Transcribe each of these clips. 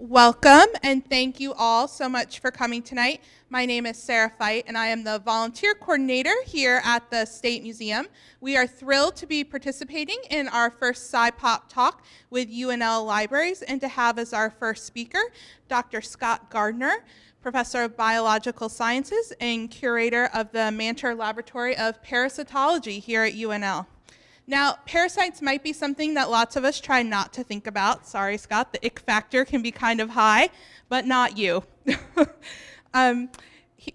Welcome, and thank you all so much for coming tonight. My name is Sarah Fite, and I am the volunteer coordinator here at the State Museum. We are thrilled to be participating in our first SciPop talk with UNL Libraries, and to have as our first speaker, Dr. Scott Gardner, Professor of Biological Sciences and curator of the Manter Laboratory of Parasitology here at UNL. Now, parasites might be something that lots of us try not to think about. Sorry, Scott, the ick factor can be kind of high, but not you.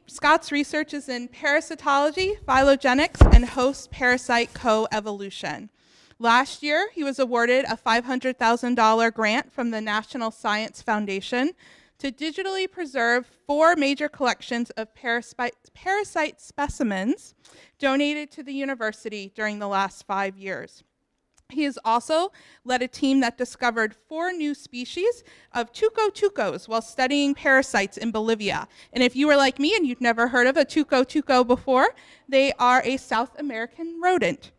Scott's research is in parasitology, phylogenetics, and host-parasite co-evolution. Last year, he was awarded a $500,000 grant from the National Science Foundation to digitally preserve 4 major collections of parasite specimens donated to the university during the last 5 years. He has also led a team that discovered 4 new species of tuco-tucos while studying parasites in Bolivia. And if you were like me and you've never heard of a tuco-tuco before, they are a South American rodent.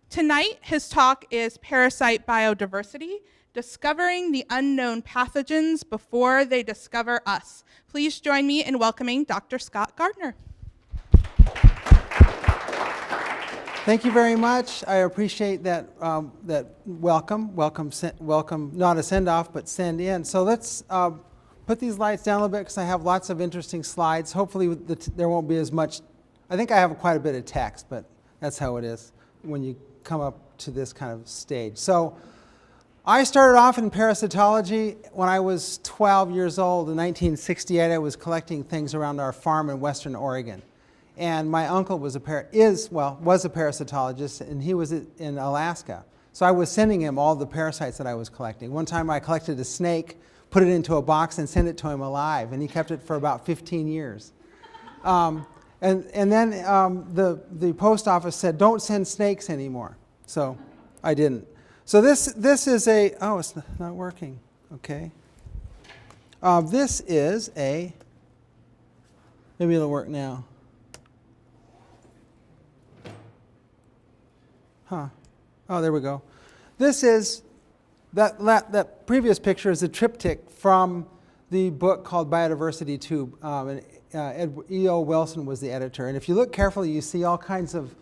Tonight, his talk is Parasite Biodiversity, Discovering the Unknown Pathogens Before They Discover Us. Please join me in welcoming Dr. Scott Gardner. Thank you very much. I appreciate that welcome, not a send-off, but send in. So let's put these lights down a little bit because I have lots of interesting slides. Hopefully there won't be as much. I think I have quite a bit of text, but that's how it is when you come up to this kind of stage. So I started off in parasitology when I was 12 years old. In 1968, I was collecting things around our farm in Western Oregon. And my uncle was a parasitologist, and he was in Alaska. So I was sending him all the parasites that I was collecting. One time I collected a snake, put it into a box, and sent it to him alive, and he kept it for about 15 years. And then the post office said, "Don't send snakes anymore." So I didn't. So this is a, oh, it's not working, okay. This is a, maybe it'll work now. Huh, oh, there we go. This is, that previous picture is a triptych from the book called Biodiversity Tube, and E.O. Wilson was the editor. And if you look carefully, you see all kinds of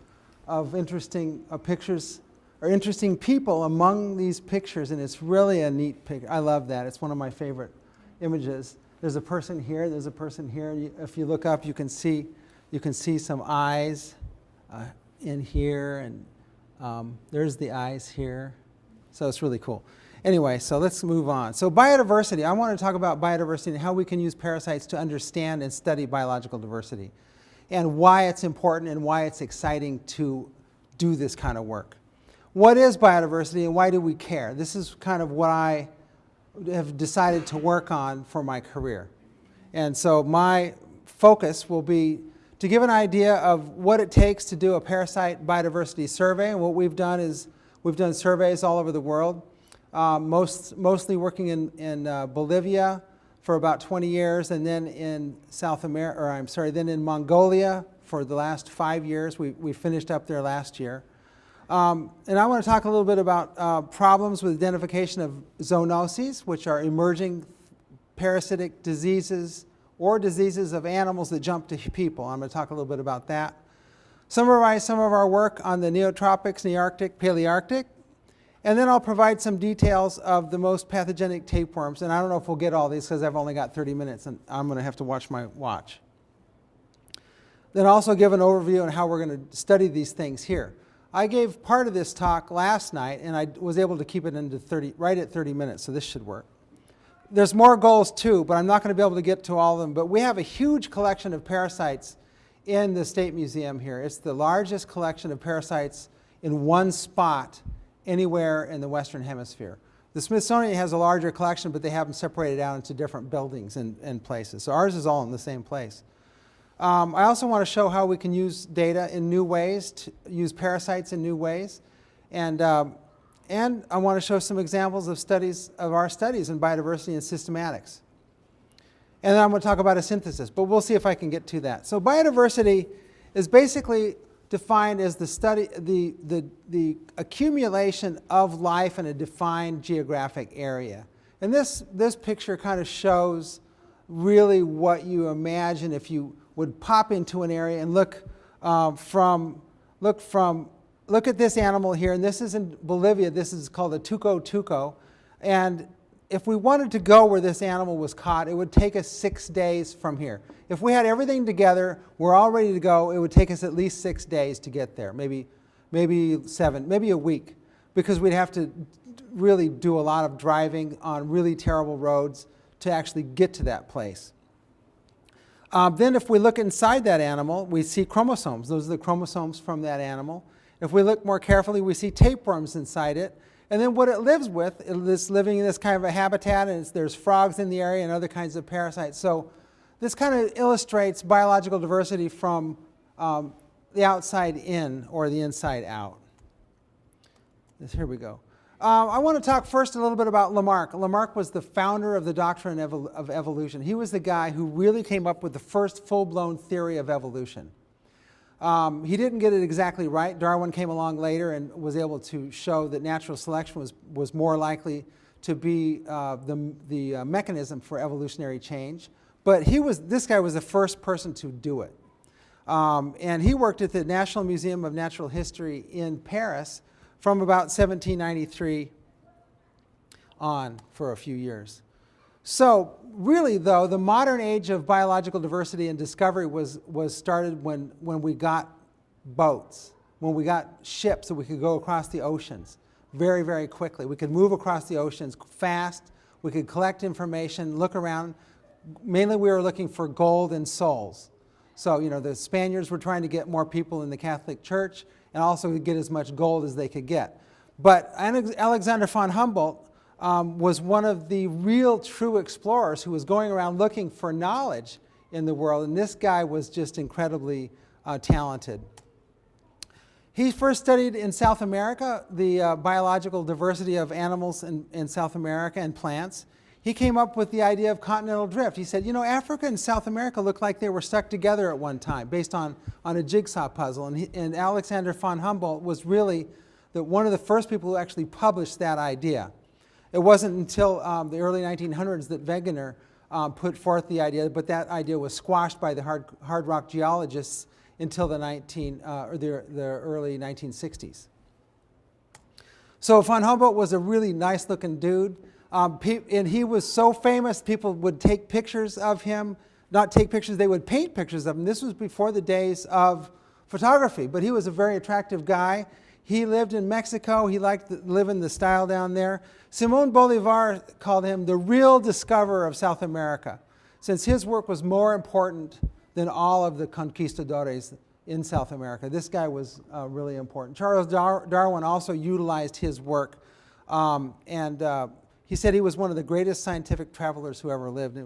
interesting pictures, or interesting people among these pictures, and it's really a neat picture. I love that. It's one of my favorite images. There's a person here. There's a person here. If you look up, you can see some eyes in here, and there's the eyes here. So it's really cool. Anyway, so let's move on. So biodiversity. I want to talk about biodiversity and how we can use parasites to understand and study biological diversity, and why it's important and why it's exciting to do this kind of work. What is biodiversity and why do we care? This is kind of what I have decided to work on for my career. And so my focus will be to give an idea of what it takes to do a parasite biodiversity survey. And what we've done is we've done surveys all over the world, mostly working in Bolivia for about 20 years, and then in then in Mongolia for the last 5 years. We finished up there last year. And I want to talk a little bit about problems with identification of zoonoses, which are emerging parasitic diseases or diseases of animals that jump to people. I'm going to talk a little bit about that. Summarize some of our work on the Neotropics, Nearctic, Palearctic, and then I'll provide some details of the most pathogenic tapeworms. And I don't know if we'll get all these because I've only got 30 minutes and I'm going to have to watch my watch. Then also give an overview on how we're going to study these things here. I gave part of this talk last night, and I was able to keep it into right at 30 minutes, so this should work. There's more goals too, but I'm not going to be able to get to all of them. But we have a huge collection of parasites in the State Museum here. It's the largest collection of parasites in one spot anywhere in the Western Hemisphere. The Smithsonian has a larger collection, but they have them separated out into different buildings and places. So ours is all in the same place. I also want to show how we can use data in new ways, to use parasites in new ways. And I want to show some examples of our studies in biodiversity and systematics. And then I'm going to talk about a synthesis, but we'll see if I can get to that. So biodiversity is basically defined as the accumulation of life in a defined geographic area. And this picture kind of shows really what you imagine if you would pop into an area and look at this animal here, and this is in Bolivia. This is called a tuco. And if we wanted to go where this animal was caught, it would take us 6 days from here. If we had everything together, we're all ready to go, it would take us at least 6 days to get there, maybe 7, maybe a week, because we'd have to really do a lot of driving on really terrible roads to actually get to that place. Then if we look inside that animal, we see chromosomes. Those are the chromosomes from that animal. If we look more carefully, we see tapeworms inside it. And then what it lives with, it's living in this kind of a habitat, and there's frogs in the area and other kinds of parasites. So this kind of illustrates biological diversity from the outside in or the inside out. Here we go. I want to talk first a little bit about Lamarck. Lamarck was the founder of the doctrine of evolution. He was the guy who really came up with the first full-blown theory of evolution. He didn't get it exactly right. Darwin came along later and was able to show that natural selection was more likely to be the mechanism for evolutionary change. But this guy was the first person to do it. And he worked at the National Museum of Natural History in Paris from about 1793 on for a few years. So really, though, the modern age of biological diversity and discovery was started when we got boats, when we got ships so we could go across the oceans very, very quickly. We could move across the oceans fast. We could collect information, look around. Mainly we were looking for gold and souls. So, the Spaniards were trying to get more people in the Catholic Church and also to get as much gold as they could get. But Alexander von Humboldt was one of the real true explorers who was going around looking for knowledge in the world, and this guy was just incredibly talented. He first studied in South America the biological diversity of animals in South America and plants. He came up with the idea of continental drift. He said, Africa and South America looked like they were stuck together at one time based on a jigsaw puzzle, and Alexander von Humboldt was really one of the first people who actually published that idea. It wasn't until the early 1900s that Wegener put forth the idea, but that idea was squashed by the hard rock geologists until the early 1960s. So von Humboldt was a really nice-looking dude, and he was so famous, people would take pictures of him. Not take pictures, they would paint pictures of him. This was before the days of photography, but he was a very attractive guy. He lived in Mexico. He liked living the style down there. Simón Bolívar called him the real discoverer of South America, since his work was more important than all of the conquistadores in South America. This guy was really important. Charles Darwin also utilized his work, and he said he was one of the greatest scientific travelers who ever lived.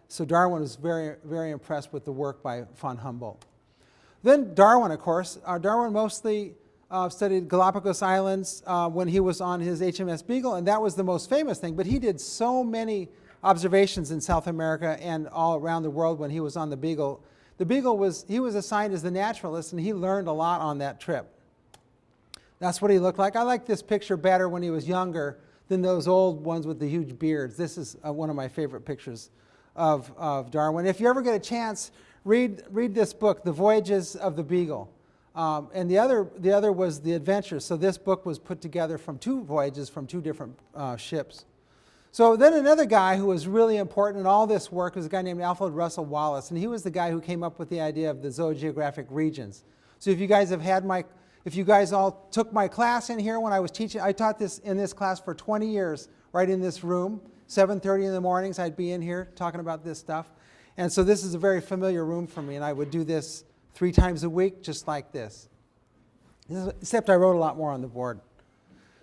So Darwin was very, very impressed with the work by von Humboldt. Then Darwin, of course. Darwin mostly studied Galapagos Islands when he was on his HMS Beagle, and that was the most famous thing. But he did so many observations in South America and all around the world when he was on the Beagle. The Beagle he was assigned as the naturalist, and he learned a lot on that trip. That's what he looked like. I like this picture better when he was younger than those old ones with the huge beards. This is one of my favorite pictures of Darwin. If you ever get a chance, read this book, The Voyages of the Beagle. And the other was The Adventures. So this book was put together from 2 voyages from 2 different ships. So then another guy who was really important in all this work was a guy named Alfred Russel Wallace, and he was the guy who came up with the idea of the zoogeographic regions. So if you guys all took my class in here when I was teaching, I taught in this class for 20 years, right in this room. 7:30 in the mornings, I'd be in here talking about this stuff. And so this is a very familiar room for me, and I would do this 3 times a week, just like this. Except I wrote a lot more on the board.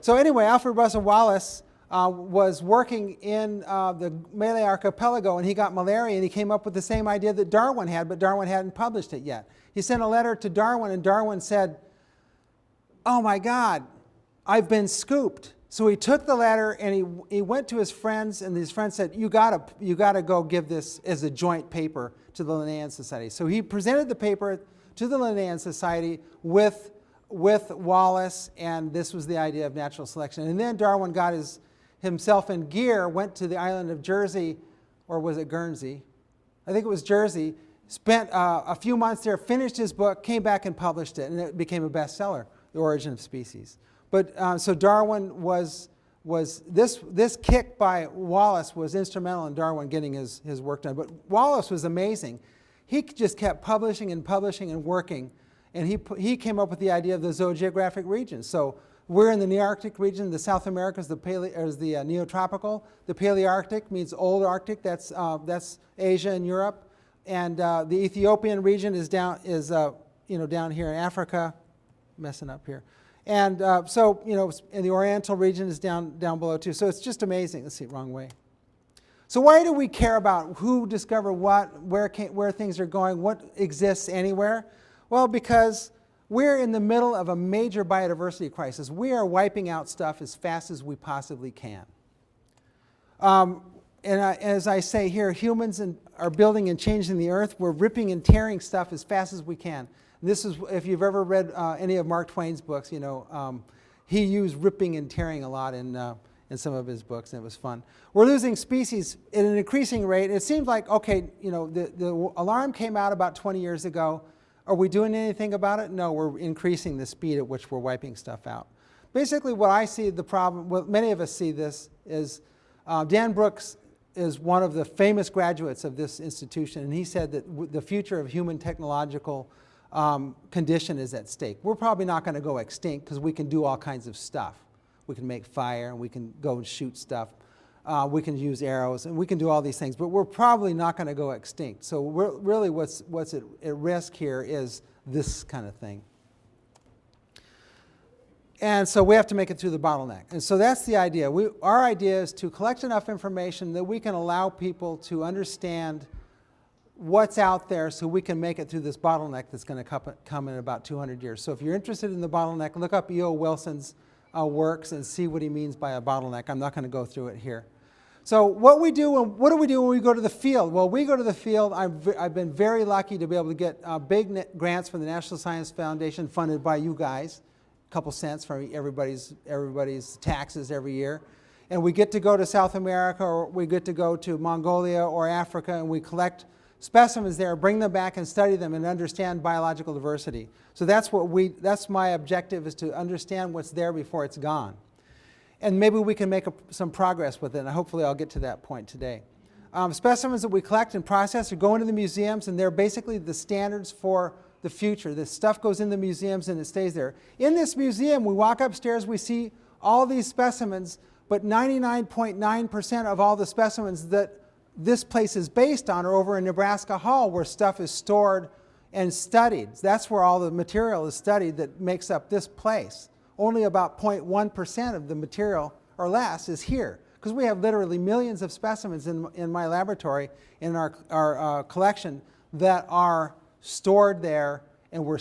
So anyway, Alfred Russel Wallace was working in the Malay Archipelago, and he got malaria, and he came up with the same idea that Darwin had, but Darwin hadn't published it yet. He sent a letter to Darwin, and Darwin said, "Oh my God, I've been scooped." So he took the letter and he went to his friends, and his friends said, you gotta go give this as a joint paper to the Linnaean Society. So he presented the paper to the Linnaean Society with Wallace, and this was the idea of natural selection. And then Darwin got himself in gear, went to the island of Jersey, or was it Guernsey? I think it was Jersey, spent a few months there, finished his book, came back and published it, and it became a bestseller, The Origin of Species. But so Darwin was this kick by Wallace was instrumental in Darwin getting his work done. But Wallace was amazing. He just kept publishing and publishing and working, and he came up with the idea of the zoogeographic regions. So we're in the Nearctic region. The South America is the Neotropical. The Palearctic means Old Arctic. That's Asia and Europe. And the Ethiopian region is down here in Africa. Messing up here. And and the Oriental region is down below too. So it's just amazing. Let's see, wrong way. So why do we care about who discovered what, where things are going, what exists anywhere? Well, because we're in the middle of a major biodiversity crisis. We are wiping out stuff as fast as we possibly can. As I say here, humans are building and changing the earth. We're ripping and tearing stuff as fast as we can. This is, if you've ever read any of Mark Twain's books, he used ripping and tearing a lot in some of his books, and it was fun. We're losing species at an increasing rate. It seems like, okay, the alarm came out about 20 years ago. Are we doing anything about it? No, we're increasing the speed at which we're wiping stuff out. Basically, what I see the problem, well, many of us see this, is Dan Brooks is one of the famous graduates of this institution, and he said that the future of human technological condition is at stake. We're probably not going to go extinct because we can do all kinds of stuff. We can make fire, and we can go and shoot stuff. We can use arrows, and we can do all these things, but we're probably not going to go extinct. So really what's at risk here is this kind of thing. And so we have to make it through the bottleneck. And so that's the idea. Our idea is to collect enough information that we can allow people to understand what's out there so we can make it through this bottleneck that's going to come in about 200 years. So if you're interested in the bottleneck, look up E.O. Wilson's works and see what he means by a bottleneck. I'm not going to go through it here. So what do we do when we go to the field? Well, we go to the field. I've been very lucky to be able to get big grants from the National Science Foundation funded by you guys, a couple cents from everybody's taxes every year. And we get to go to South America, or we get to go to Mongolia or Africa, and we collect specimens there, bring them back and study them and understand biological diversity. So that's my objective, is to understand what's there before it's gone. And maybe we can make some progress with it, and hopefully I'll get to that point today. Specimens that we collect and process are going to the museums, and they're basically the standards for the future. This stuff goes in the museums and it stays there. In this museum, we walk upstairs, we see all these specimens, but 99.9% of all the specimens that this place is based on are over in Nebraska Hall, where stuff is stored and studied. That's where all the material is studied that makes up this place. Only about 0.1% of the material or less is here, because we have literally millions of specimens in my laboratory, in our collection, that are stored there, and we're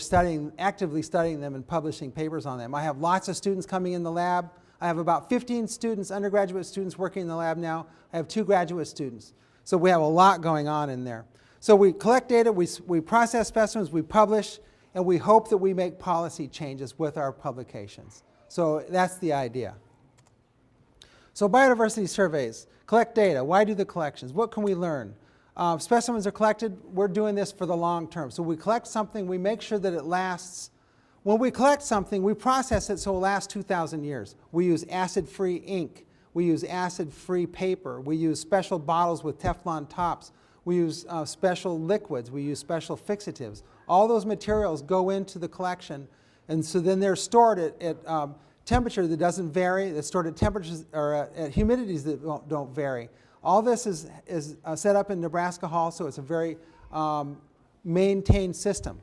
actively studying them and publishing papers on them. I have lots of students coming in the lab. I have about 15 students, undergraduate students, working in the lab now. I have 2 graduate students. So we have a lot going on in there. So we collect data, we process specimens, we publish, and we hope that we make policy changes with our publications. So that's the idea. So biodiversity surveys, collect data. Why do the collections? What can we learn? Specimens are collected. We're doing this for the long term. So we collect something, we make sure that it lasts. When we collect something, we process it so it will last 2,000 years. We use acid-free ink. We use acid-free paper. We use special bottles with Teflon tops. We use special liquids. We use special fixatives. All those materials go into the collection, and so then they're stored at temperature that doesn't vary. They're stored at temperatures or at humidities that don't vary. All this is set up in Nebraska Hall, so it's a very maintained system.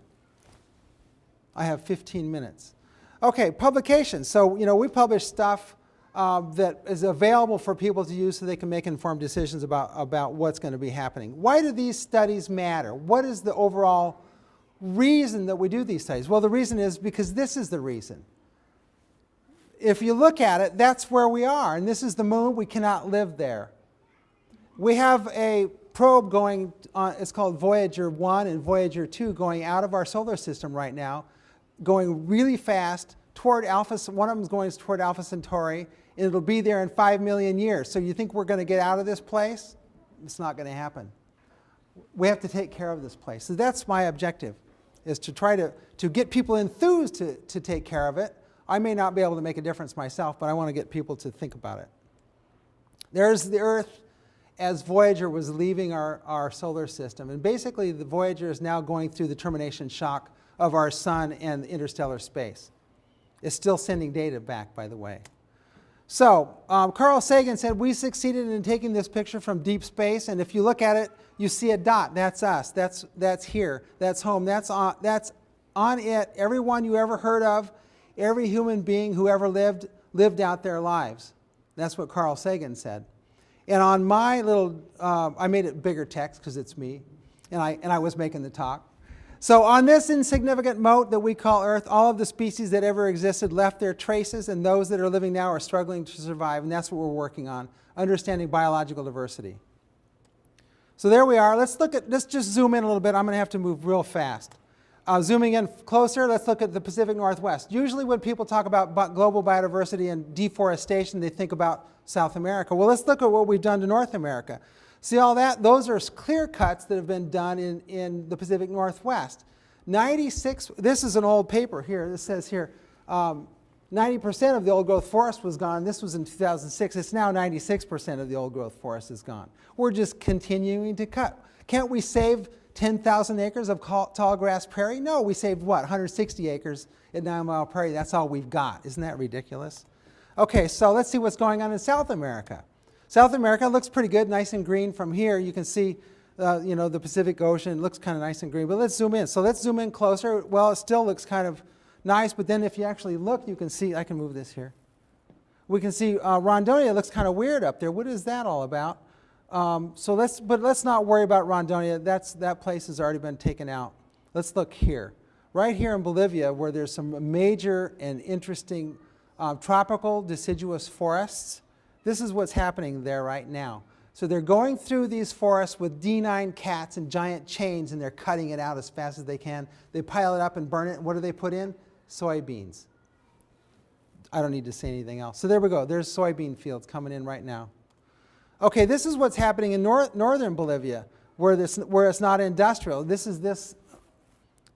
I have 15 minutes. Okay, publications. So we publish stuff that is available for people to use so they can make informed decisions about what's going to be happening. Why do these studies matter? What is the overall reason that we do these studies? Well, the reason is because this is the reason. If you look at it, that's where we are, and this is the moon. We cannot live there. We have a probe going on, it's called Voyager 1 and Voyager 2, going out of our solar system right now, going really fast toward Alpha. One of them is going toward Alpha Centauri, and it'll be there in 5 million years. So you think we're going to get out of this place? It's not going to happen. We have to take care of this place. So that's my objective, is to try to get people enthused to take care of it. I may not be able to make a difference myself, but I want to get people to think about it. There's the Earth as Voyager was leaving our solar system. And basically, the Voyager is now going through the termination shock of our sun and interstellar space. It's still sending data back, by the way. So Carl Sagan said, we succeeded in taking this picture from deep space, and if you look at it, you see a dot. That's us. That's here. That's home. That's on it. Everyone you ever heard of, every human being who ever lived out their lives. That's what Carl Sagan said. And on my little, I made it bigger text because it's me, and I was making the talk. So on this insignificant mote that we call Earth, all of the species that ever existed left their traces, and those that are living now are struggling to survive, and that's what we're working on, understanding biological diversity. So there we are. Let's just zoom in a little bit. I'm going to have to move real fast. Zooming in closer, let's look at the Pacific Northwest. Usually when people talk about global biodiversity and deforestation, they think about South America. Well, let's look at what we've done to North America. See all that? Those are clear cuts that have been done in the Pacific Northwest. 96, this is an old paper here. This says here, 90% of the old growth forest was gone. This was in 2006. It's now 96% of the old growth forest is gone. We're just continuing to cut. Can't we save 10,000 acres of tall grass prairie? No, we saved what, 160 acres at 9 Mile Prairie. That's all we've got. Isn't that ridiculous? Okay, so let's see what's going on in South America. South America looks pretty good, nice and green from here. You can see the Pacific Ocean looks kind of nice and green, but let's zoom in. So let's zoom in closer. Well, it still looks kind of nice, but then if you actually look, you can see, I can move this here. We can see Rondonia looks kind of weird up there. What is that all about? But let's not worry about Rondonia. That place has already been taken out. Let's look here. Right here in Bolivia, where there's some major and interesting tropical deciduous forests. This is what's happening there right now. So they're going through these forests with D9 cats and giant chains, and they're cutting it out as fast as they can. They pile it up and burn it. What do they put in? Soybeans. I don't need to say anything else. So there we go. There's soybean fields coming in right now. Okay, this is what's happening in northern Bolivia, where it's not industrial. This is this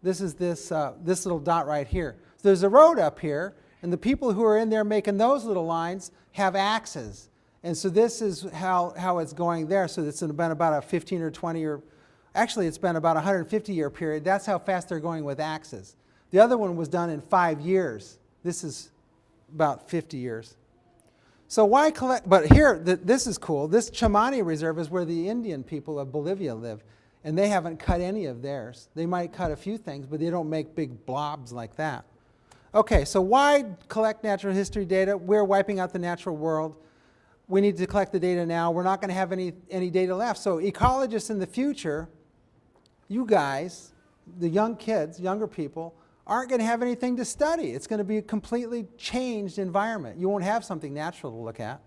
little dot right here. So there's a road up here, and the people who are in there making those little lines have axes. And so this is how it's going there. So it's been about a 15 or 20 or, actually it's been about a 150 year period. That's how fast they're going with axes. The other one was done in 5 years. This is about 50 years. So why collect, but here, this is cool. This Chamani Reserve is where the Indian people of Bolivia live, and they haven't cut any of theirs. They might cut a few things, but they don't make big blobs like that. Okay, so why collect natural history data? We're wiping out the natural world. We need to collect the data now. We're not going to have any data left. So ecologists in the future, you guys, the young kids, younger people, aren't going to have anything to study. It's going to be a completely changed environment. You won't have something natural to look at.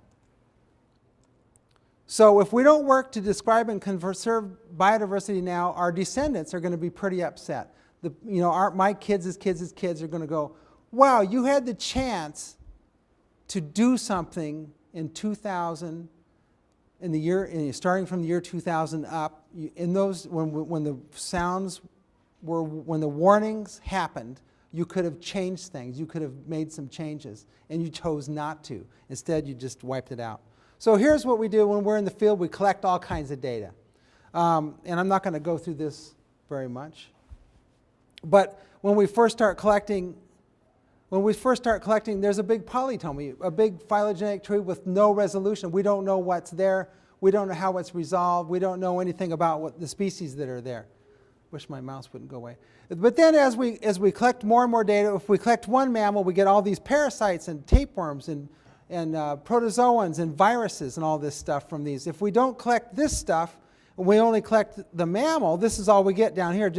So if we don't work to describe and conserve biodiversity now, our descendants are going to be pretty upset. My kids' kids are going to go, wow, you had the chance to do something in 2000, starting from the year 2000 up, in those, when the sounds were, when the warnings happened, you could have changed things. You could have made some changes, and you chose not to. Instead, you just wiped it out. So here's what we do when we're in the field. We collect all kinds of data. And I'm not going to go through this very much. But when we first start collecting, there's a big polytomy, a big phylogenetic tree with no resolution. We don't know what's there. We don't know how it's resolved. We don't know anything about what the species that are there. Wish my mouse wouldn't go away. But then as we collect more and more data, if we collect one mammal, we get all these parasites and tapeworms and protozoans and viruses and all this stuff from these. If we don't collect this stuff, and we only collect the mammal, this is all we get down here.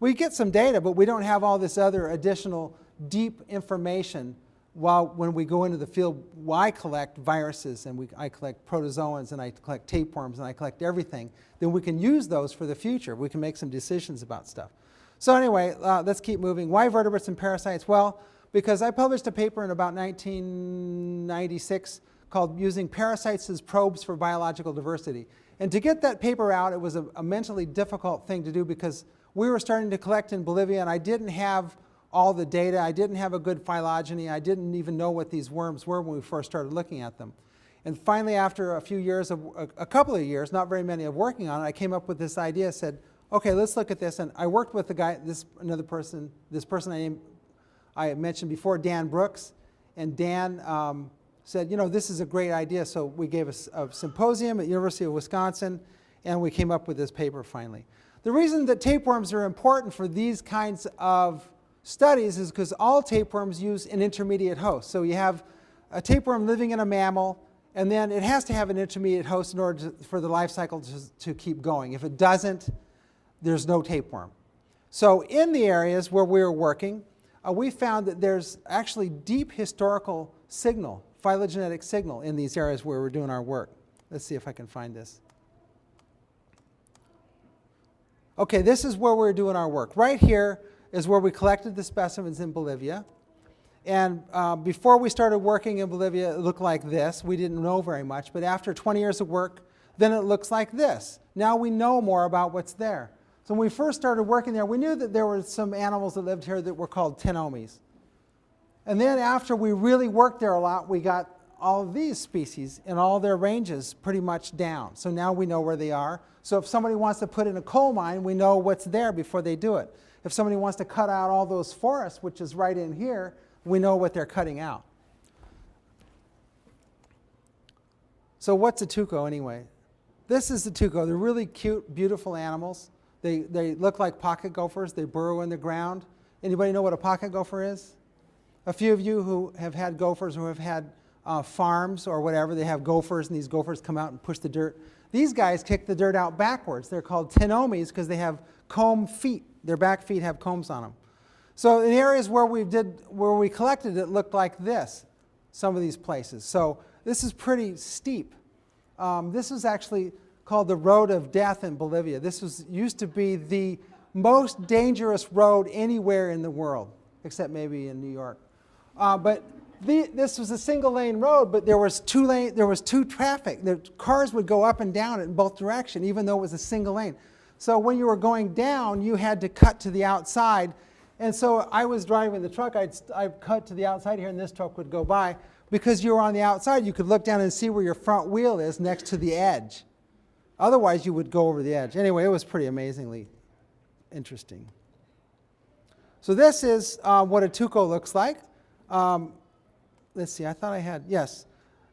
We get some data, but we don't have all this other additional deep information when we go into the field. I collect viruses, and I collect protozoans, and I collect tapeworms, and I collect everything. Then we can use those for the future. We can make some decisions about stuff. So anyway, let's keep moving. Why vertebrates and parasites? Well, because I published a paper in about 1996 called Using Parasites as Probes for Biological Diversity. And to get that paper out, it was a mentally difficult thing to do because we were starting to collect in Bolivia and I didn't have all the data. I didn't have a good phylogeny. I didn't even know what these worms were when we first started looking at them. And finally, after a few years, a couple of years, not very many, of working on it, I came up with this idea, said, okay, let's look at this. And I worked with the guy, this person I mentioned before, Dan Brooks. And Dan said, you know, this is a great idea. So we gave a symposium at University of Wisconsin, and we came up with this paper finally. The reason that tapeworms are important for these kinds of studies is because all tapeworms use an intermediate host. So you have a tapeworm living in a mammal, and then it has to have an intermediate host in order for the life cycle to keep going. If it doesn't, there's no tapeworm. So in the areas where we were working, we found that there's actually deep historical signal, phylogenetic signal, in these areas where we're doing our work. Let's see if I can find this. Okay, this is where we're doing our work. Right here is where we collected the specimens in Bolivia. And before we started working in Bolivia, it looked like this. We didn't know very much, but after 20 years of work, then it looks like this. Now we know more about what's there. So when we first started working there, we knew that there were some animals that lived here that were called tenomes. And then after we really worked there a lot, we got all of these species and all their ranges pretty much down. So now we know where they are. So if somebody wants to put in a coal mine, we know what's there before they do it. If somebody wants to cut out all those forests, which is right in here, we know what they're cutting out. So what's a tuco anyway? This is the tuco. They're really cute, beautiful animals. They look like pocket gophers. They burrow in the ground. Anybody know what a pocket gopher is? A few of you who have had gophers, who have had farms or whatever, they have gophers, and these gophers come out and push the dirt. These guys kick the dirt out backwards. They're called tenomes because they have comb feet. Their back feet have combs on them. So in areas where we collected it looked like this, some of these places. So this is pretty steep. This is actually called the Road of Death in Bolivia. This used to be the most dangerous road anywhere in the world, except maybe in New York. This was a single lane road, but there was two traffic. The cars would go up and down in both directions, even though it was a single lane. So when you were going down, you had to cut to the outside. And so I was driving the truck. I'd cut to the outside here, and this truck would go by. Because you were on the outside, you could look down and see where your front wheel is next to the edge. Otherwise, you would go over the edge. Anyway, it was pretty amazingly interesting. So this is what a tuco looks like. Let's see, I thought I had, yes.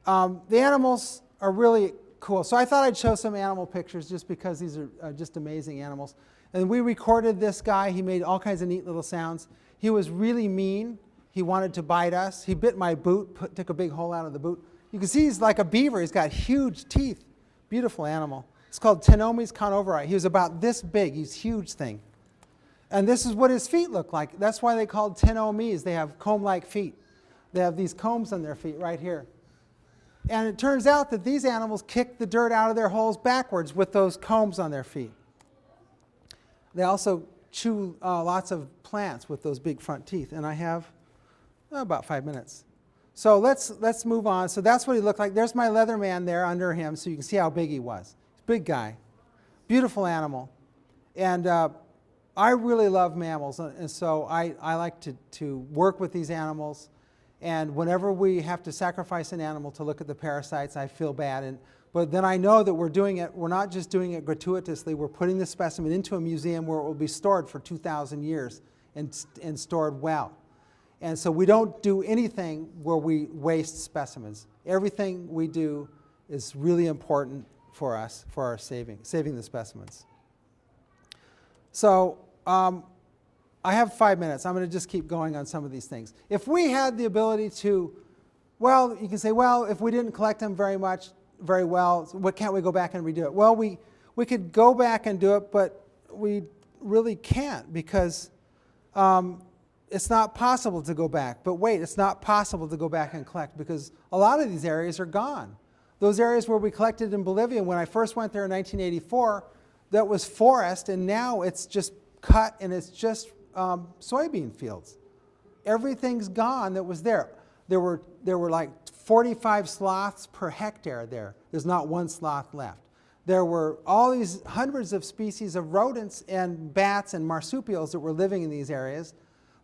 The animals are really cool. So I thought I'd show some animal pictures just because these are just amazing animals. And we recorded this guy. He made all kinds of neat little sounds. He was really mean. He wanted to bite us. He bit my boot, took a big hole out of the boot. You can see he's like a beaver. He's got huge teeth. Beautiful animal. It's called Tenomes conoveri. He was about this big. He's a huge thing. And this is what his feet look like. That's why they called tenomes. They have comb-like feet. They have these combs on their feet right here. And it turns out that these animals kick the dirt out of their holes backwards with those combs on their feet. They also chew lots of plants with those big front teeth. And I have about 5 minutes. So let's move on. So that's what he looked like. There's my leather man there under him, so you can see how big he was. Big guy. Beautiful animal. And I really love mammals, and so I like to work with these animals. And whenever we have to sacrifice an animal to look at the parasites, I feel bad. But then I know that we're doing it, we're not just doing it gratuitously, we're putting the specimen into a museum where it will be stored for 2,000 years and stored well. And so we don't do anything where we waste specimens. Everything we do is really important for us, for our saving the specimens. So I have 5 minutes. I'm going to just keep going on some of these things. If we had the ability to, well, you can say, well, if we didn't collect them very well, what can't we go back and redo it? Well, we could go back and do it, but we really can't because it's not possible to go back. But wait, it's not possible to go back and collect because a lot of these areas are gone. Those areas where we collected in Bolivia, when I first went there in 1984, that was forest, and now it's just cut and it's just soybean fields. everything's gone that was there. There were like 45 sloths per hectare there. There's not one sloth left. There were all these hundreds of species of rodents and bats and marsupials that were living in these areas.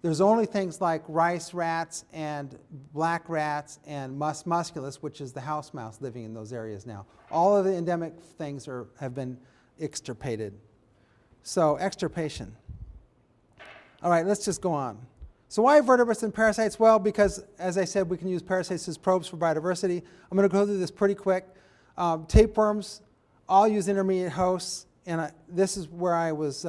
There's only things like rice rats and black rats and mus musculus, which is the house mouse, living in those areas now. All of the endemic things have been extirpated. So extirpation. All right, let's just go on. So why vertebrates and parasites? Well, because, as I said, we can use parasites as probes for biodiversity. I'm going to go through this pretty quick. Tapeworms all use intermediate hosts, and this is where I was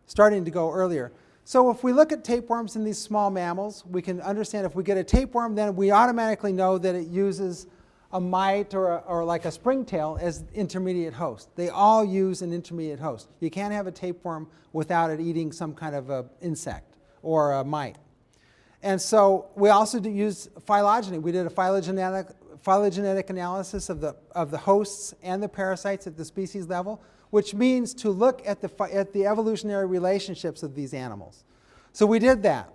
starting to go earlier. So if we look at tapeworms in these small mammals, we can understand if we get a tapeworm, then we automatically know that it uses a mite or like a springtail as intermediate host. They all use an intermediate host. You can't have a tapeworm without it eating some kind of a insect or a mite. And so we also use phylogeny. We did a phylogenetic analysis of the hosts and the parasites at the species level, which means to look at the evolutionary relationships of these animals. So we did that.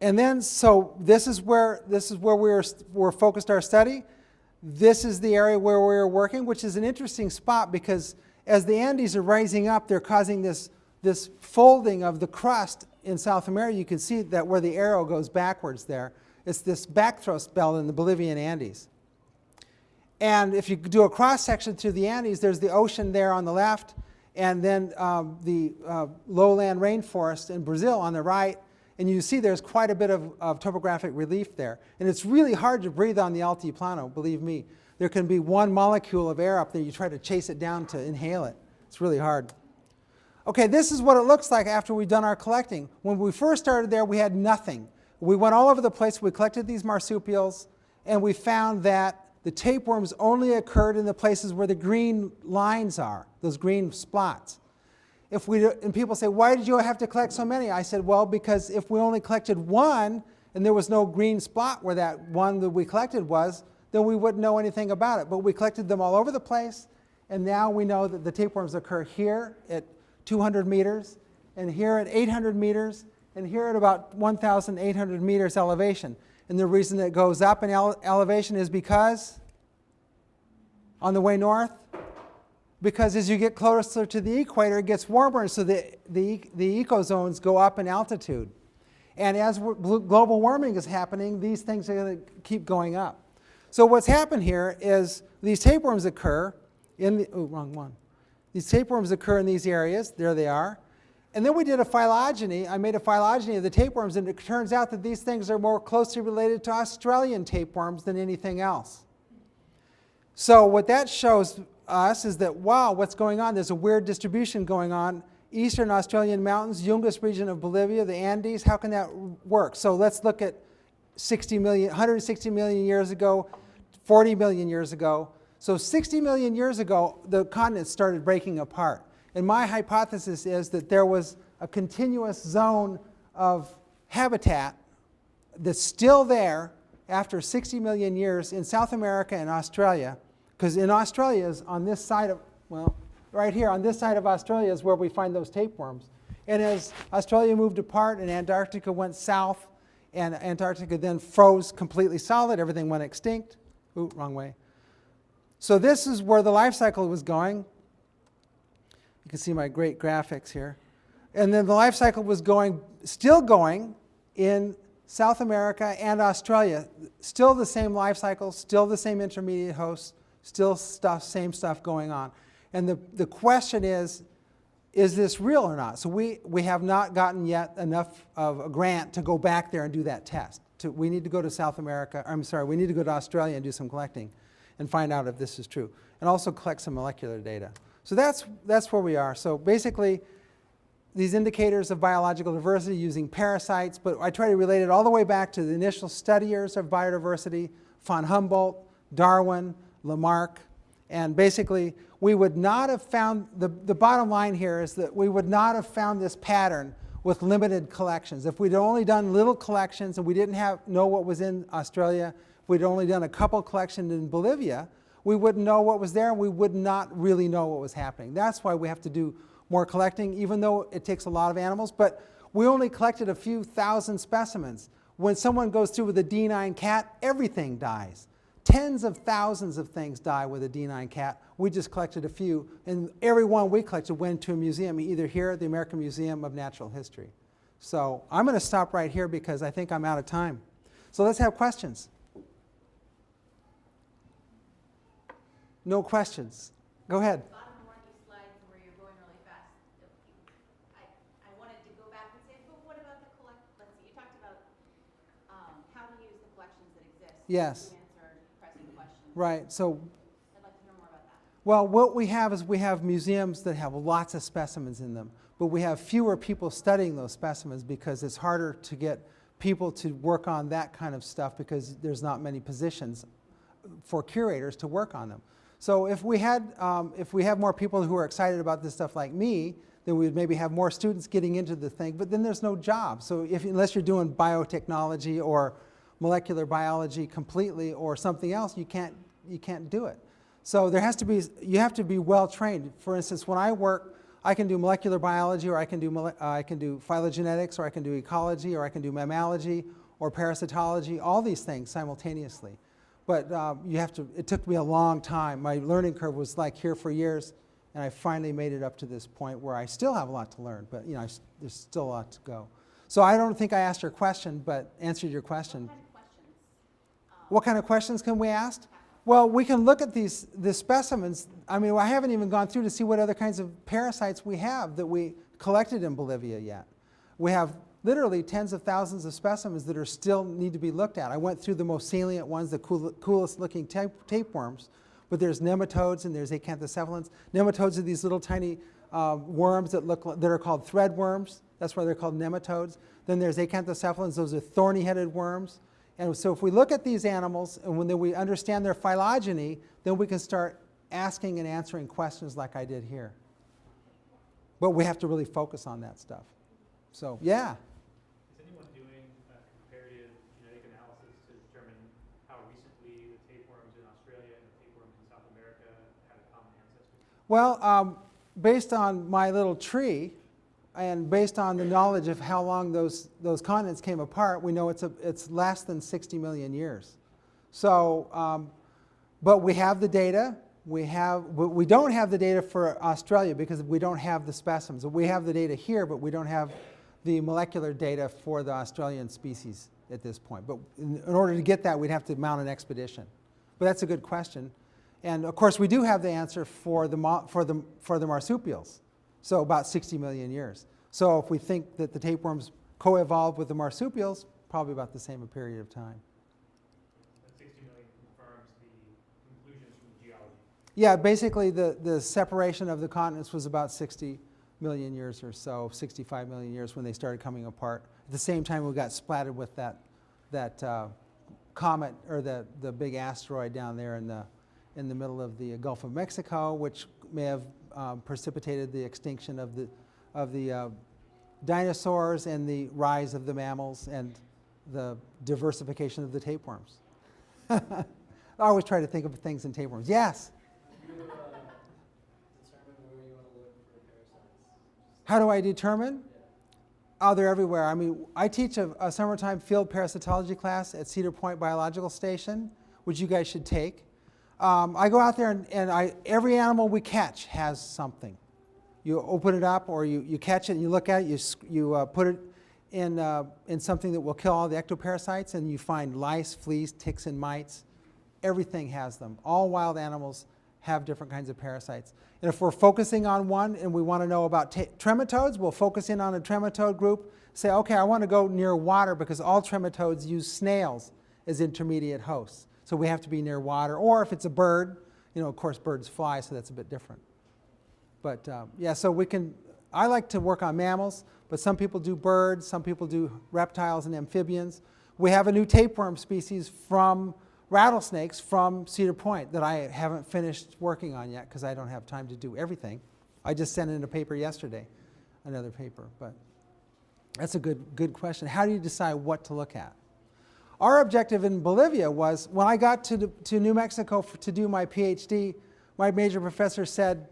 And then, so this is where we're focused our study. This is the area where we're working, which is an interesting spot because as the Andes are rising up, they're causing this folding of the crust in South America. You can see that where the arrow goes backwards there. It's this backthrust belt in the Bolivian Andes. And if you do a cross-section through the Andes, there's the ocean there on the left, and then the lowland rainforest in Brazil on the right. And you see there's quite a bit of topographic relief there. And it's really hard to breathe on the altiplano, believe me. There can be one molecule of air up there. You try to chase it down to inhale it. It's really hard. Okay, this is what it looks like after we've done our collecting. When we first started there, we had nothing. We went all over the place. We collected these marsupials, and we found that the tapeworms only occurred in the places where the green lines are, those green spots. And people say, why did you have to collect so many? I said, well, because if we only collected one and there was no green spot where that one that we collected was, then we wouldn't know anything about it. But we collected them all over the place, and now we know that the tapeworms occur here at 200 meters, and here at 800 meters, and here at about 1,800 meters elevation. And the reason it goes up in elevation is because, on the way north, because as you get closer to the equator, it gets warmer, so the ecozones go up in altitude. And as global warming is happening, these things are going to keep going up. So what's happened here is these tapeworms occur in the, oh, wrong one. These tapeworms occur in these areas. There they are. And then we did a phylogeny. I made a phylogeny of the tapeworms, and it turns out that these things are more closely related to Australian tapeworms than anything else. So what that shows us is that, wow, what's going on? There's a weird distribution going on. Eastern Australian mountains, Yungas region of Bolivia, the Andes, how can that work? So let's look at 160 million years ago, 40 million years ago. So 60 million years ago, the continents started breaking apart. And my hypothesis is that there was a continuous zone of habitat that's still there after 60 million years in South America and Australia. Because in Australia is on this side of, well, right here on this side of Australia is where we find those tapeworms. And as Australia moved apart and Antarctica went south, and Antarctica then froze completely solid, everything went extinct. Ooh, wrong way. So this is where the life cycle was going. You can see my great graphics here. And then the life cycle was still going in South America and Australia. Still the same life cycle, still the same intermediate hosts, still same stuff going on. And the question is this real or not? So we have not gotten yet enough of a grant to go back there and do that test. We need to go to South America, we need to go to Australia and do some collecting and find out if this is true. And also collect some molecular data. So that's where we are. So basically, these indicators of biological diversity using parasites, but I try to relate it all the way back to the initial studiers of biodiversity, von Humboldt, Darwin, Lamarck, and basically we would not have found, the bottom line here is that we would not have found this pattern with limited collections. If we'd only done little collections and we didn't know what was in Australia, if we'd only done a couple collections in Bolivia, we wouldn't know what was there and we would not really know what was happening. That's why we have to do more collecting, even though it takes a lot of animals. But We only collected a few thousand specimens. When someone goes through with a D9 cat, everything dies. Tens of thousands of things die with a D9 cat. We just collected a few, and every one we collected went to a museum, either here at the American Museum of Natural History. So I'm going to stop right here because I think I'm out of time. So let's have questions. No questions. Go ahead. Bottom one of these slides where you're going really fast. I wanted to go back and say, but what about the let's see, you talked about how to use the collections that exist Yes. to answer pressing questions. Right. So, I'd like to know more about that. well, what we have is we have museums that have lots of specimens in them, but we have fewer people studying those specimens because it's harder to get people to work on that kind of stuff because there's not many positions for curators to work on them. So if we have more people who are excited about this stuff like me, then we'd maybe have more students getting into the thing, but then there's no job. So unless you're doing biotechnology or molecular biology completely or something else, you can't do it. So there has to be, you have to be well trained. For instance, when I work, I can do molecular biology, or I can do phylogenetics, or I can do ecology, or I can do mammalogy, or parasitology, all these things simultaneously. But it took me a long time. My learning curve was like here for years, and I finally made it up to this point where I still have a lot to learn, but there's still a lot to go. So I don't think I asked your question, but answered your question. What kind of questions can we ask? Well, we can look at the specimens. I mean, I haven't even gone through to see what other kinds of parasites we have that we collected in Bolivia yet. We have literally tens of thousands of specimens that still need to be looked at. I went through the most salient ones, the coolest looking tapeworms, but there's nematodes and there's acanthocephalans. Nematodes are these little tiny worms that are called thread worms. That's why they're called nematodes. Then there's acanthocephalans. Those are thorny-headed worms. And so if we look at these animals and when we understand their phylogeny, then we can start asking and answering questions like I did here. But we have to really focus on that stuff. So, yeah. Is anyone doing comparative genetic analysis to determine how recently the tapeworms in Australia and the tapeworms in South America had a common ancestor? Well, based on my little tree, and based on the knowledge of how long those continents came apart, we know it's less than 60 million years. So, but we have the data. We don't have the data for Australia because we don't have the specimens. We have the data here, but we don't have the molecular data for the Australian species at this point. But in order to get that, we'd have to mount an expedition. But that's a good question. And of course, we do have the answer for the marsupials. So about 60 million years. So if we think that the tapeworms co-evolved with the marsupials, probably about the same period of time. That 60 million confirms the conclusions from geology. Yeah, basically the separation of the continents was about 60 million years or so, 65 million years when they started coming apart. At the same time, we got splattered with that comet, or the big asteroid down there in the middle of the Gulf of Mexico, which may have precipitated the extinction of the dinosaurs and the rise of the mammals and the diversification of the tapeworms. I always try to think of things in tapeworms. Yes? Do you determine where you want to look for parasites? How do I determine? Oh, they're everywhere. I mean, I teach a summertime field parasitology class at Cedar Point Biological Station, which you guys should take. I go out there and every animal we catch has something. You open it up, or you catch it and you look at it, you put it in something that will kill all the ectoparasites, and you find lice, fleas, ticks, and mites. Everything has them. All wild animals have different kinds of parasites. And if we're focusing on one and we want to know about trematodes, we'll focus in on a trematode group, say, okay, I want to go near water because all trematodes use snails as intermediate hosts. So we have to be near water. Or if it's a bird, of course birds fly, so that's a bit different. But yeah, so I like to work on mammals, but some people do birds, some people do reptiles and amphibians. We have a new tapeworm species from rattlesnakes from Cedar Point that I haven't finished working on yet because I don't have time to do everything. I just sent in a paper yesterday, another paper. But that's a good question. How do you decide what to look at? Our objective in Bolivia was, when I got to New Mexico to do my PhD, my major professor said,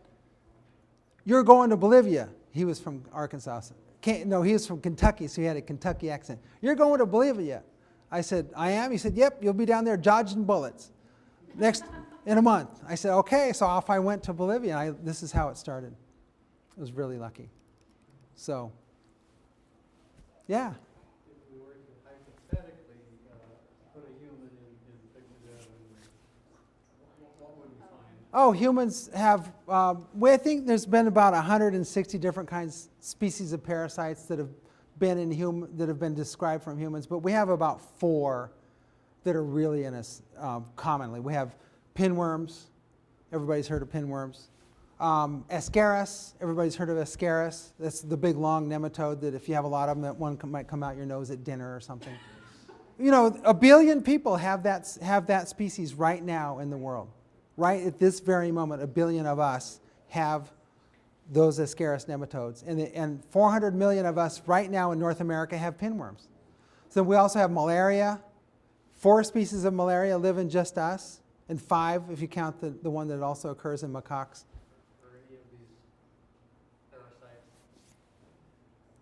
"You're going to Bolivia." He was from Arkansas. No, he was from Kentucky, so he had a Kentucky accent. You're going to Bolivia. I said, I am? He said, yep, you'll be down there dodging bullets in a month. I said, okay, so off I went to Bolivia. And this is how it started. I was really lucky. So, yeah. If we were to hypothetically put a human in picture, what would we find? Oh, humans have, I think there's been about 160 different species of parasites that have been described from humans, but we have about 4 that are really in us commonly. We have pinworms. Everybody's heard of pinworms. Ascaris. Everybody's heard of Ascaris. That's the big long nematode that if you have a lot of them, that one might come out your nose at dinner or something. You know, 1 billion people have that species right now in the world. Right at this very moment, 1 billion of us have those Ascaris nematodes. And 400 million of us right now in North America have pinworms. So we also have malaria. 4 species of malaria live in just us, and 5 if you count the one that also occurs in macaques. Are any of these parasites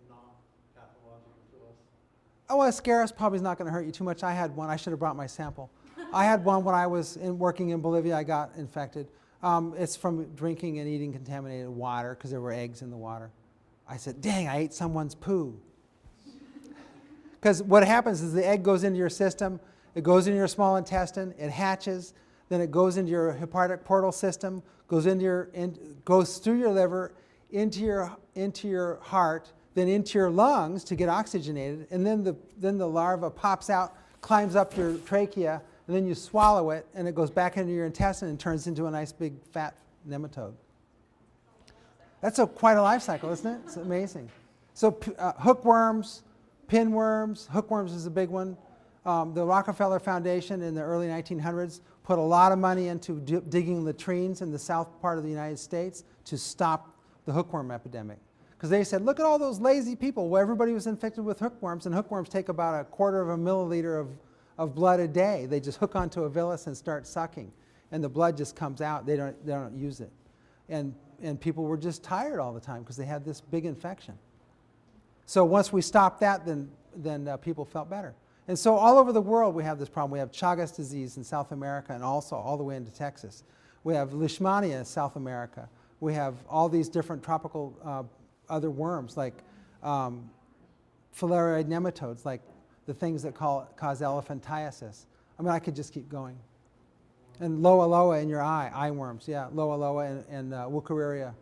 non-pathological to us? Oh, Ascaris probably is not going to hurt you too much. I had one. I should have brought my sample. I had one when I was working in Bolivia. I got infected. It's from drinking and eating contaminated water because there were eggs in the water. I said, dang, I ate someone's poo. Because what happens is the egg goes into your system, it goes into your small intestine, it hatches, then it goes into your hepatic portal system, goes through your liver, into your heart, then into your lungs to get oxygenated, and then the larva pops out, climbs up your trachea, and then you swallow it, and it goes back into your intestine and turns into a nice big fat nematode. That's quite a life cycle, isn't it? It's amazing. So hookworms, pinworms, hookworms is a big one. The Rockefeller Foundation in the early 1900s put a lot of money into digging latrines in the south part of the United States to stop the hookworm epidemic. Because they said, look at all those lazy people. Well, everybody was infected with hookworms, and hookworms take about 1/4 of a milliliter of blood a day. They just hook onto a villus and start sucking, and the blood just comes out. They don't use it, and people were just tired all the time because they had this big infection. So once we stopped that, then people felt better. And so all over the world we have this problem. We have Chagas disease in South America and also all the way into Texas. We have Leishmania in South America. We have all these different tropical other worms like filariae nematodes, like the things that cause elephantiasis. I mean, I could just keep going. And loa loa in your eye worms, yeah, loa loa and Wuchereria.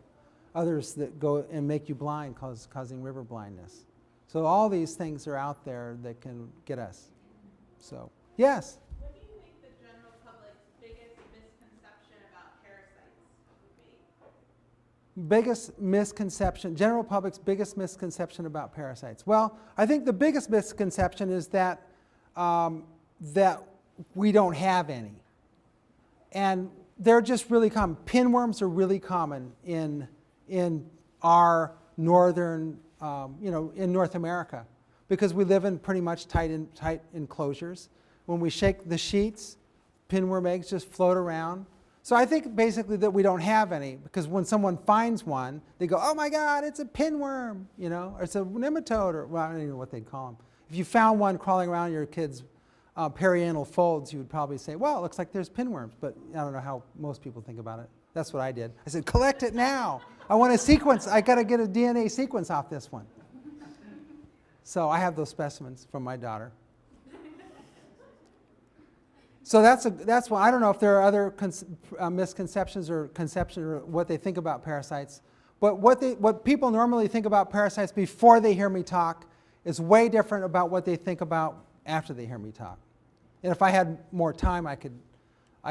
Others that go and make you blind, causing river blindness. So all these things are out there that can get us. So, yes? What do you think the general public's biggest misconception about parasites would be? Biggest misconception, general public's biggest misconception about parasites. Well, I think the biggest misconception is that that we don't have any. And they're just really common. Pinworms are really common in our northern, in North America, because we live in pretty much tight enclosures. When we shake the sheets, pinworm eggs just float around. So I think basically that we don't have any, because when someone finds one, they go, oh my God, it's a pinworm, or it's a nematode, or well, I don't even know what they'd call them. If you found one crawling around your kid's perianal folds, you would probably say, well, it looks like there's pinworms, but I don't know how most people think about it. That's what I did. I said, collect it now. I want a sequence. I got to get a DNA sequence off this one. So I have those specimens from my daughter. So that's one. I don't know if there are other misconceptions or conceptions or what they think about parasites. But what people normally think about parasites before they hear me talk is way different about what they think about after they hear me talk. And if I had more time, I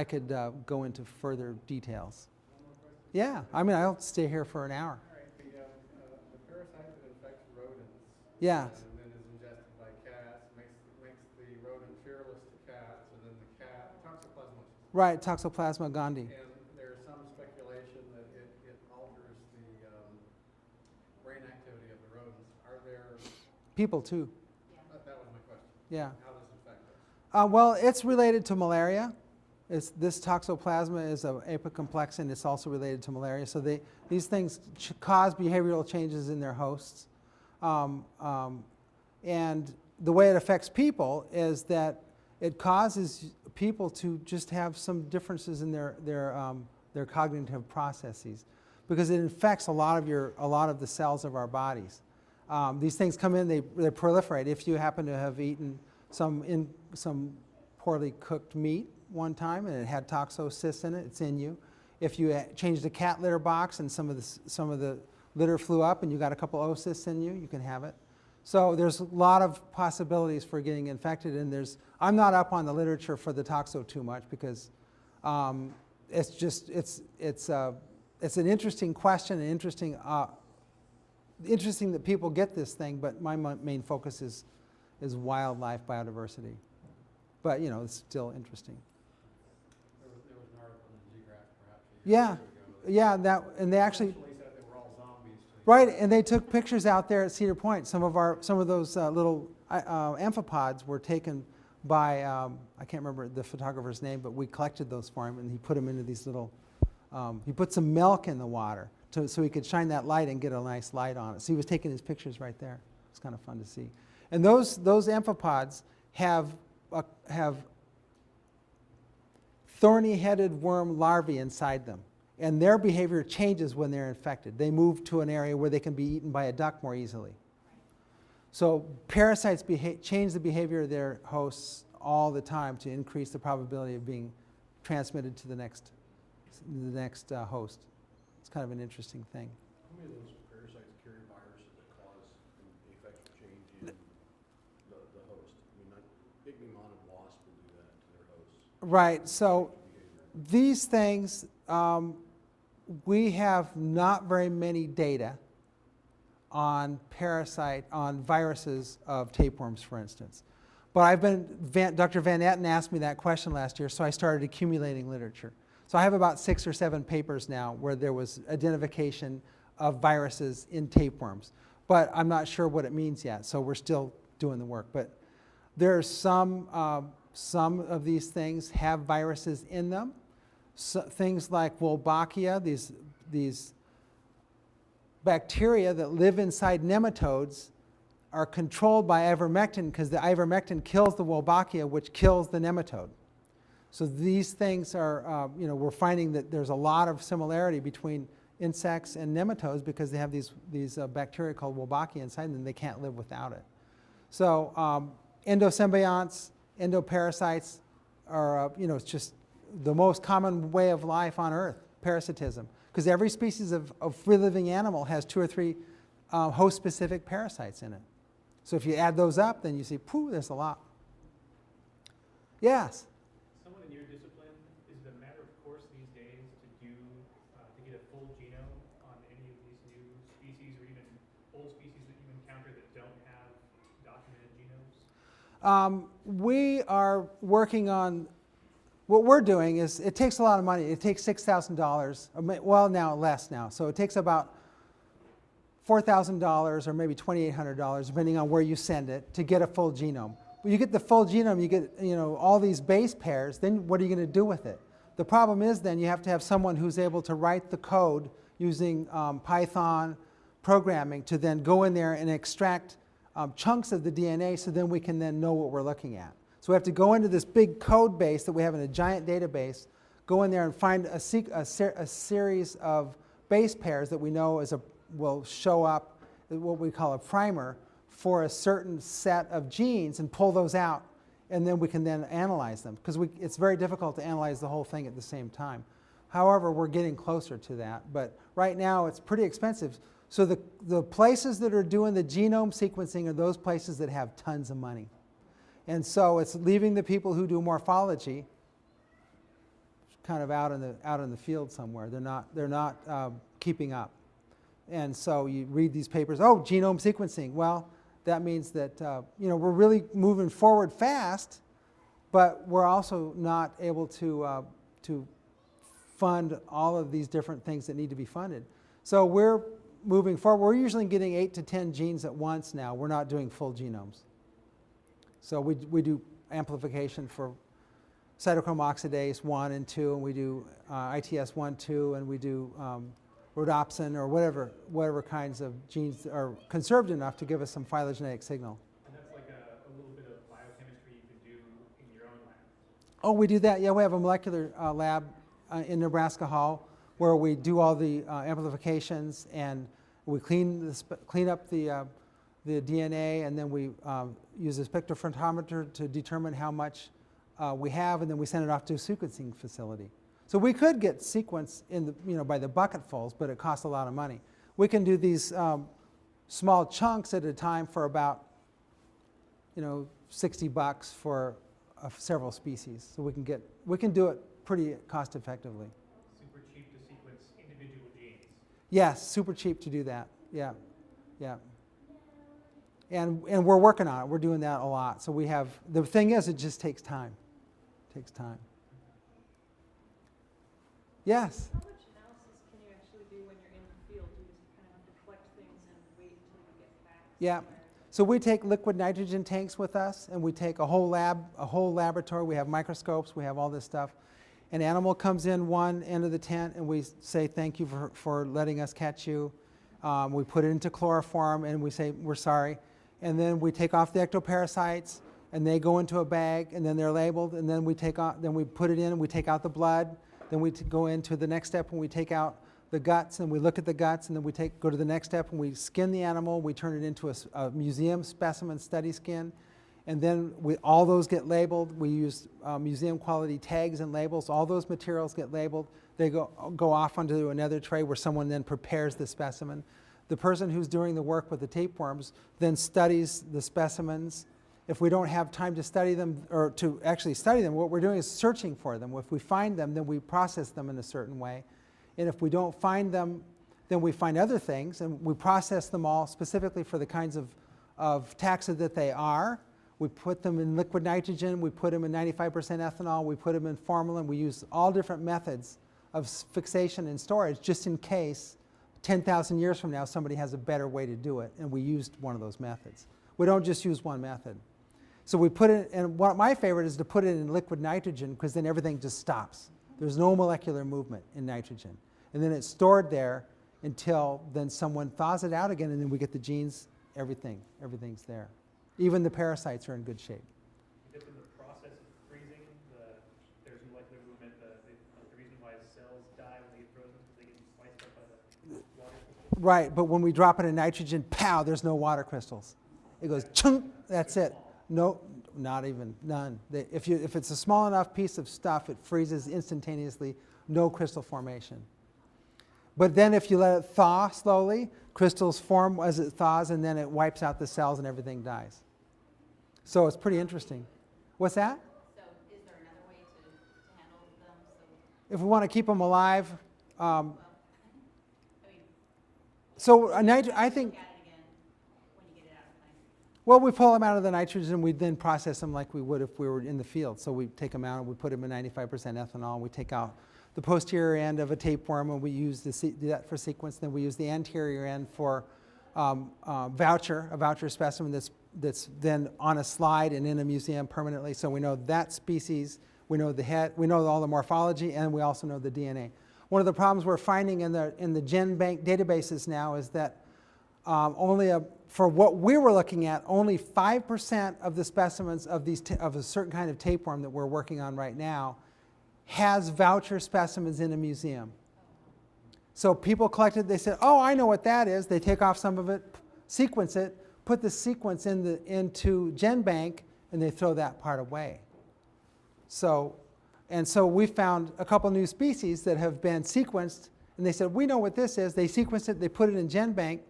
could go into further details. Yeah, I mean, I'll stay here for an hour. All right, the parasite that infects rodents. Yeah. And then is ingested by cats, makes the rodent fearless to cats, and then the cat, toxoplasma. Right, Toxoplasma gondii. And there's some speculation that it alters the brain activity of the rodents. Are there, People too. that was my question. Yeah. How does it affect us? Well, it's related to malaria. This toxoplasma is an apicomplex, and it's also related to malaria. So these things cause behavioral changes in their hosts. And the way it affects people is that it causes people to just have some differences in their cognitive processes, because it infects a lot of the cells of our bodies. These things come in, they proliferate. If you happen to have eaten some poorly cooked meat one time and it had toxocysts in it, it's in you. If you changed a cat litter box and some of the litter flew up and you got a couple oocysts in you, you can have it. So there's a lot of possibilities for getting infected, and I'm not up on the literature for the toxo too much, because it's an interesting question, and interesting that people get this thing, but my main focus is wildlife biodiversity. But it's still interesting. There was an article in the Geographic perhaps a year or two ago. And they actually. Essentially said they were all zombies. Right, and they took pictures out there at Cedar Point. Some of those little amphipods were taken by I can't remember the photographer's name, but we collected those for him, and he put them into these little. He put some milk in the water so he could shine that light and get a nice light on it. So he was taking his pictures right there. It's kind of fun to see. And those amphipods have thorny-headed worm larvae inside them. And their behavior changes when they're infected. They move to an area where they can be eaten by a duck more easily. So parasites change the behavior of their hosts all the time to increase the probability of being transmitted to the next host. It's kind of an interesting thing. How many of those parasites carry viruses that cause an effective change in the host? I mean, a big amount of wasps will do that to their hosts. Right, so these things, we have not very many data on viruses of tapeworms, for instance. But Dr. Van Etten asked me that question last year, so I started accumulating literature. So I have about 6 or 7 papers now where there was identification of viruses in tapeworms. But I'm not sure what it means yet, so we're still doing the work. But there are some of these things have viruses in them. So things like Wolbachia, these bacteria that live inside nematodes, are controlled by ivermectin, because the ivermectin kills the Wolbachia, which kills the nematode. So these things are, we're finding that there's a lot of similarity between insects and nematodes, because they have these bacteria called Wolbachia inside them, and they can't live without it. So endosymbionts, endoparasites are, it's just the most common way of life on Earth, parasitism. Because every species of free-living animal has 2 or 3 host-specific parasites in it. So if you add those up, then you see, pooh, there's a lot. Yes? Someone in your discipline, is it a matter of course these days to get a full genome on any of these new species, or even old species that you encounter that don't have documented genomes? We are working on, what we're doing is, it takes a lot of money. It takes $6,000, well, now less now. So it takes about $4,000 or maybe $2,800, depending on where you send it, to get a full genome. When you get the full genome, you get all these base pairs, then what are you going to do with it? The problem is then you have to have someone who's able to write the code using Python programming to then go in there and extract chunks of the DNA, so then we can then know what we're looking at. So we have to go into this big code base that we have in a giant database, go in there and find a series of base pairs that we know will show up, what we call a primer, for a certain set of genes, and pull those out, and then we can then analyze them, because it's very difficult to analyze the whole thing at the same time. However, we're getting closer to that, but right now it's pretty expensive. So the places that are doing the genome sequencing are those places that have tons of money. And so it's leaving the people who do morphology kind of out in the field somewhere. They're not keeping up. And so you read these papers, oh, genome sequencing. Well, that means that we're really moving forward fast, but we're also not able to fund all of these different things that need to be funded. So we're moving forward. We're usually getting 8 to 10 genes at once now. We're not doing full genomes. So we do amplification for cytochrome oxidase 1 and 2, and we do ITS 1, 2, and we do rhodopsin or whatever kinds of genes are conserved enough to give us some phylogenetic signal. And that's like a little bit of biochemistry you can do in your own lab. Oh, we do that. Yeah, we have a molecular lab in Nebraska Hall where we do all the amplifications and we clean up the DNA, and then we use a spectrophotometer to determine how much we have, and then we send it off to a sequencing facility. So we could get sequenced in the, by the bucketfuls, but it costs a lot of money. We can do these small chunks at a time for about $60 for several species. So we can do it pretty cost effectively. Super cheap to sequence individual genes. Yes, super cheap to do that. Yeah, yeah. And we're working on it. We're doing that a lot. So we have, the thing is, it just takes time. It takes time. Yes? How much analysis can you actually do when you're in the field? Do you just kind of have to collect things and wait until you get back? Yeah. So we take liquid nitrogen tanks with us, and we take a whole laboratory. We have microscopes. We have all this stuff. An animal comes in one end of the tent, and we say, thank you for letting us catch you. We put it into chloroform, and we say, we're sorry. And then we take off the ectoparasites, and they go into a bag, and then they're labeled, and then we put it in, and we take out the blood. Then we go into the next step, and we take out the guts, and we look at the guts, and then we go to the next step, and we skin the animal. We turn it into a museum specimen study skin, and then all those get labeled. We use museum quality tags and labels. All those materials get labeled. They go off onto another tray where someone then prepares the specimen. The person who's doing the work with the tapeworms then studies the specimens. If we don't have time to study them, or to actually study them, what we're doing is searching for them. If we find them, then we process them in a certain way. And if we don't find them, then we find other things, and we process them all specifically for the kinds of taxa that they are. We put them in liquid nitrogen, we put them in 95% ethanol, we put them in formalin. We use all different methods of fixation and storage just in case 10,000 years from now somebody has a better way to do it, and we used one of those methods. We don't just use one method. So we put it, and my favorite is to put it in liquid nitrogen, because then everything just stops. There's no molecular movement in nitrogen. And then it's stored there until then someone thaws it out again, and then we get the genes, everything's there. Even the parasites are in good shape. Just in the process of freezing, there's molecular movement. The reason why cells die when they get frozen is they get spiced up by the water. Right, but when we drop it in nitrogen, pow, there's no water crystals. It goes chunk, that's it. No, not even, none. If it's a small enough piece of stuff, it freezes instantaneously, no crystal formation. But then if you let it thaw slowly, crystals form as it thaws, and then it wipes out the cells and everything dies. So it's pretty interesting. What's that? So is there another way to handle them? If we want to keep them alive, I mean, so I think, look at it again when you get it out of the plant. well, we pull them out of the nitrogen, we then process them like we would if we were in the field. So we take them out and we put them in 95% ethanol. We take out the posterior end of a tapeworm, and we use do that for sequence. Then we use the anterior end for a voucher specimen that's then on a slide and in a museum permanently. So we know that species, we know the head, we know all the morphology, and we also know the DNA. One of the problems we're finding in the GenBank databases now is that for what we were looking at, only 5% of the specimens of a certain kind of tapeworm that we're working on right now has voucher specimens in a museum. So people collected, they said, oh, I know what that is. They take off some of it, sequence it, put the sequence into GenBank, and they throw that part away. So we found a couple new species that have been sequenced, and they said, we know what this is. They sequenced it, they put it in GenBank,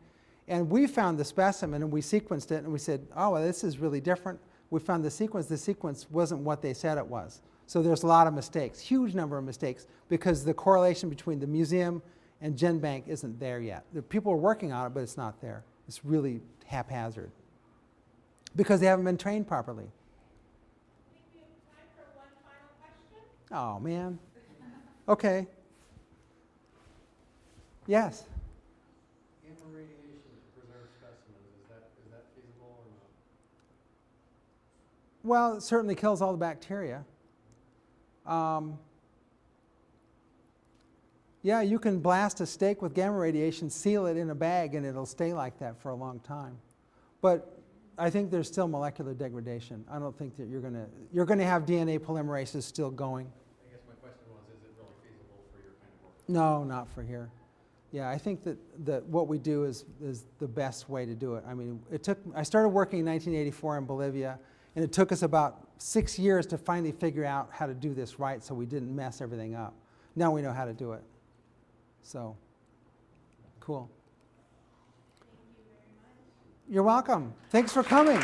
and we found the specimen, and we sequenced it, and we said, oh, well, this is really different. We found the sequence wasn't what they said it was. So there's a lot of mistakes, huge number of mistakes, because the correlation between the museum and GenBank isn't there yet. The people are working on it, but it's not there. It's really haphazard because they haven't been trained properly. I think we have time for one final question. Oh, man. Okay. Yes? Gamma radiation to preserve specimens, is that feasible or not? Well, it certainly kills all the bacteria. Yeah, you can blast a steak with gamma radiation, seal it in a bag, and it'll stay like that for a long time. But I think there's still molecular degradation. I don't think that you're going to have DNA polymerases still going. I guess my question was, is it really feasible for your kind of work? No, not for here. Yeah, I think that what we do is the best way to do it. I mean, I started working in 1984 in Bolivia, and it took us about 6 years to finally figure out how to do this right so we didn't mess everything up. Now we know how to do it. So, cool. Thank you very much. You're welcome. Thanks for coming.